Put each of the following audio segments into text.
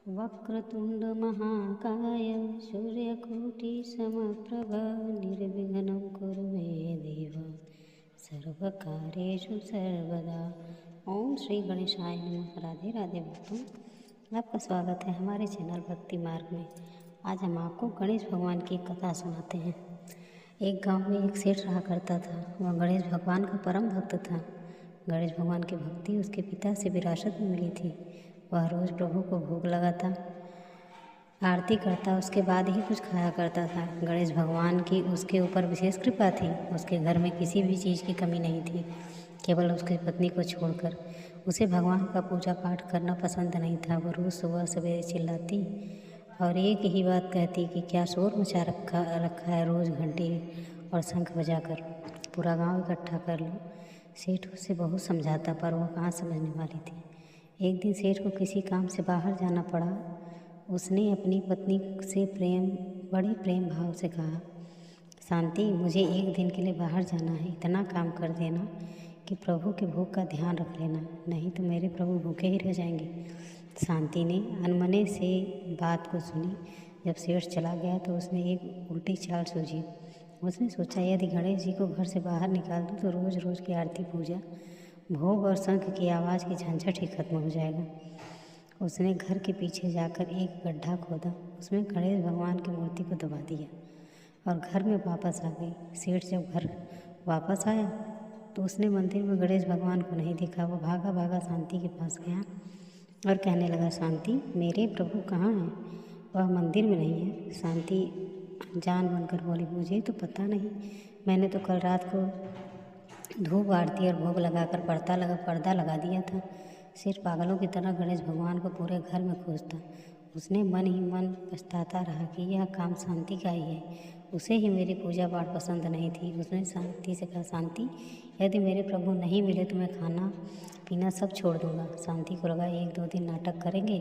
वक्रतुंड महाकाय सूर्यकोटि समप्रभ निर्विघ्नं कुरु मे देव सर्वकार्येषु सर्वदा। ओम श्री गणेशाय नमः। राधे राधे भक्तों, आपका स्वागत है हमारे चैनल भक्ति मार्ग में। आज हम आपको गणेश भगवान की कथा सुनाते हैं। एक गांव में एक सेठ रहा करता था। वह गणेश भगवान का परम भक्त था। गणेश भगवान की भक्ति उसके पिता से विरासत में मिली थी। वह रोज़ प्रभु को भोग लगाता, आरती करता, उसके बाद ही कुछ खाया करता था। गणेश भगवान की उसके ऊपर विशेष कृपा थी। उसके घर में किसी भी चीज़ की कमी नहीं थी, केवल उसकी पत्नी को छोड़कर। उसे भगवान का पूजा पाठ करना पसंद नहीं था। वह रोज़ सुबह सवेरे चिल्लाती और एक ही बात कहती कि क्या शोर मचा रखा है, रोज़ घंटी और शंख बजाकर पूरा गांव इकट्ठा कर लो। सेठ उसे बहुत समझाता, पर वह कहाँ समझने वाली थी। एक दिन सेठ को किसी काम से बाहर जाना पड़ा। उसने अपनी पत्नी से बड़े प्रेम भाव से कहा, शांति, मुझे एक दिन के लिए बाहर जाना है। इतना काम कर देना कि प्रभु के भोग का ध्यान रख लेना, नहीं तो मेरे प्रभु भूखे ही रह जाएंगे। शांति ने अनमने से बात को सुनी। जब सेठ चला गया तो उसने एक उल्टी चाल सूझी। उसने सोचा, यदि गणेश जी को घर से बाहर निकाल दूँ तो रोज़ रोज़ की आरती पूजा, भोग और शंख की आवाज़ की झंझट ही खत्म हो जाएगा। उसने घर के पीछे जाकर एक गड्ढा खोदा, उसमें गणेश भगवान की मूर्ति को दबा दिया और घर में वापस आ गई। सेठ जब घर वापस आया तो उसने मंदिर में गणेश भगवान को नहीं देखा। वो भागा भागा शांति के पास गया और कहने लगा, शांति, मेरे प्रभु कहाँ हैं? वह मंदिर में नहीं है। शांति जान बनकर बोली, मुझे तो पता नहीं, मैंने तो कल रात को धूप आरती और भोग लगाकर पर्दा लगा दिया था। सिर्फ पागलों की तरह गणेश भगवान को पूरे घर में खोजता। उसने मन ही मन पछताता रहा कि यह काम शांति का ही है। उसे ही मेरी पूजा पाठ पसंद नहीं थी। उसने शांति से कहा, शांति, यदि मेरे प्रभु नहीं मिले तो मैं खाना पीना सब छोड़ दूंगा। शांति को लगा 1-2 दिन नाटक करेंगे,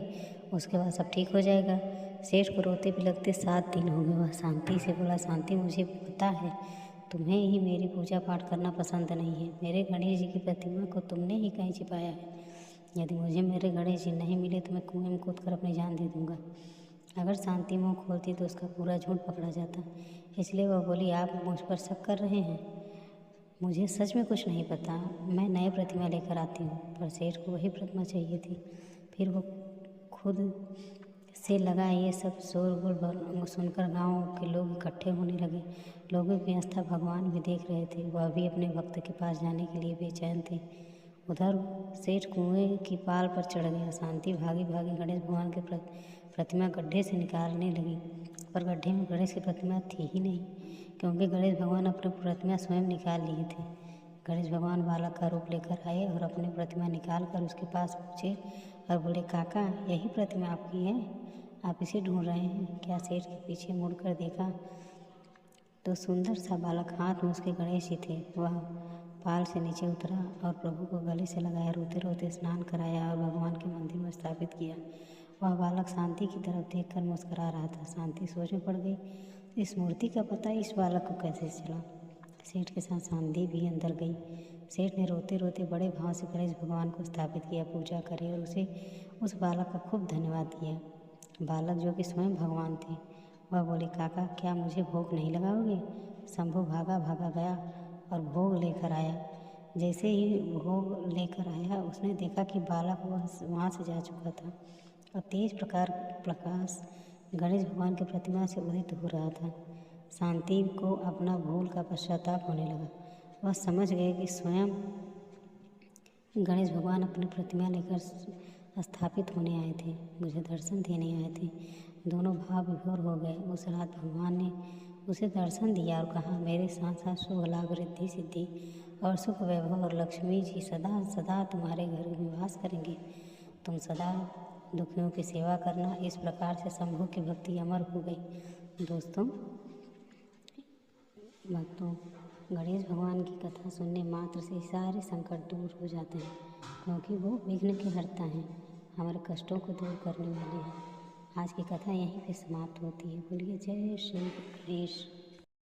उसके बाद सब ठीक हो जाएगा। सेठ को रोते बिलखते 7 दिन हो गए। वह शांति से बोला, शांति, मुझे पता है तुम्हें ही मेरी पूजा पाठ करना पसंद नहीं है। मेरे गणेश जी की प्रतिमा को तुमने ही कहीं छिपाया है। यदि मुझे मेरे गणेश जी नहीं मिले तो मैं कुएं में कूद कर अपनी जान दे दूंगा। अगर शांति मुँह खोलती तो उसका पूरा झूठ पकड़ा जाता। इसलिए वह बोली, आप मुझ पर शक कर रहे हैं? मुझे सच में कुछ नहीं पता, मैं नए प्रतिमा लेकर आती हूँ। पर सेठ को वही प्रतिमा चाहिए थी। फिर वो खुद से लगा। ये सब शोरगुल सुनकर गांव के लोग इकट्ठे होने लगे। लोगों की आस्था भगवान भी देख रहे थे। वह भी अपने भक्त के पास जाने के लिए बेचैन थे। उधर सेठ कुएं की पाल पर चढ़ गया। शांति भागी भागी गणेश भगवान की प्रतिमा गड्ढे से निकालने लगी, पर गड्ढे में गणेश की प्रतिमा थी ही नहीं, क्योंकि गणेश भगवान अपनी प्रतिमा स्वयं निकाल लिए थे। गणेश भगवान बालक का रूप लेकर आए और अपनी प्रतिमा निकाल कर उसके पास पहुँचे और बोले, काका, यही प्रतिमा आपकी है? आप इसे ढूंढ रहे हैं क्या? सेठ के पीछे मुड़कर देखा तो सुंदर सा बालक हाथ में उसके गणेश जी थे। वह पाल से नीचे उतरा और प्रभु को गले से लगाया, रोते रोते स्नान कराया और भगवान के मंदिर में स्थापित किया। वह बालक शांति की तरफ देखकर मुस्करा रहा था। शांति सोच में पड़ गई, इस मूर्ति का पता इस बालक को कैसे चला? सेठ के साथ शांति भी अंदर गई। सेठ ने रोते रोते बड़े भाव से गणेश भगवान को स्थापित किया, पूजा करी और उस बालक का खूब धन्यवाद किया। बालक, जो कि स्वयं भगवान थे, वह बोले, काका, क्या मुझे भोग नहीं लगाओगे? शंभू भागा भागा गया और भोग लेकर आया। जैसे ही भोग लेकर आया, उसने देखा कि बालक वहाँ से जा चुका था और तेज प्रकाश गणेश भगवान की प्रतिमा से उदित हो रहा था। शांति को अपना भूल का पश्चाताप होने लगा। वह समझ गए कि स्वयं गणेश भगवान अपनी प्रतिमा लेकर स्थापित होने आए थे, मुझे दर्शन देने आए थे। दोनों भाव विभोर हो गए। उस रात भगवान ने उसे दर्शन दिया और कहा, मेरे साथ साथ शुभ लाभ, रिद्धि सिद्धि और सुख वैभव और लक्ष्मी जी सदा सदा तुम्हारे घर में निवास करेंगे। तुम सदा दुखियों की सेवा करना। इस प्रकार से शंभू की भक्ति अमर हो गई। दोस्तों, भक्तों, गणेश भगवान की कथा सुनने मात्र से सारे संकट दूर हो जाते हैं, क्योंकि वो विघ्न के हरता हैं, हमारे कष्टों को दूर करने वाले हैं। आज की कथा यहीं पे समाप्त होती है। बोलिए जय श्री गणेश।